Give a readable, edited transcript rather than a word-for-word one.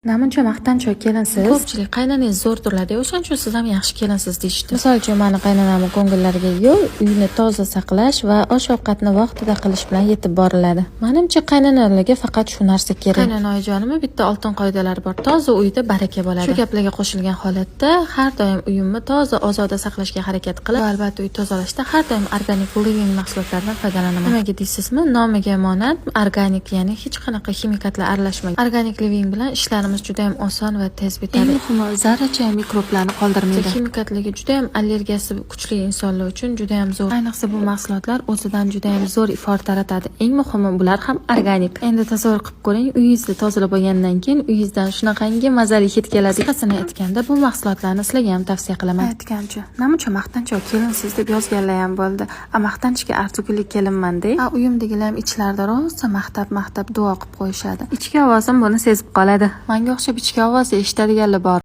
Namuncha maqtanchoq kelinsiz. Ko'pchilik qaynanangiz zo'r turadi, o'shaning uchun siz ham yaxshi kelinsiz deyishdi. Misol uchun mani qaynonamning ko'ngillariga yo'l, uyni toza saqlash va osh-ovqatni vaqtida qilish bilan yetib boriladi. Menimcha qaynanalarga faqat shu narsa kerak. Qaynana oyijonimi bitta oltin qoidalari bor. Toza uyda baraka bo'ladi. Shu gaplarga qo'shilgan holatda har doim uyimni toza, ozoda saqlashga harakat qilib, va albatta uy tozalashda har doim organik living mahsulotlaridan foydalanaman. Nimaga deysizmi? Nomiga monand organik, ya'ni hech qanaqa ximikatlar aralashmagan. Organik living bilan ishlarimiz juda ham oson va tez bitadi. Eng muhimi, zarracha mikroblarni qoldirmaydi. Ximikatligi juda ham allergiyasi kuchli insonlar uchun juda ham zo'r. Ayniqsa bu mahsulotlar o'zidan juda ham zo'r ifor taratadi. Eng muhimi, bular ham organik. Endi tasavvur qilib ko'ring, uyingizni tozalab olgandan keyin uyingizdan shunaqangi mazali hid keladi. Qisqasini aytganda, bu mahsulotlarni sizlarga ham tavsiya qilaman. Aytgancha, namuncha maqtanchoq kelinsiz deb yozganlar ham bo'ldi. Maqtanchga arzugulik kelinman-da. Uyimdagilar ham ichlarida rosa maqtab duo qilib qo'yishadi. Ichki ovozim buni sezib qoladi. Menga o'xshab ichki ovoz eshitadiganlar bor.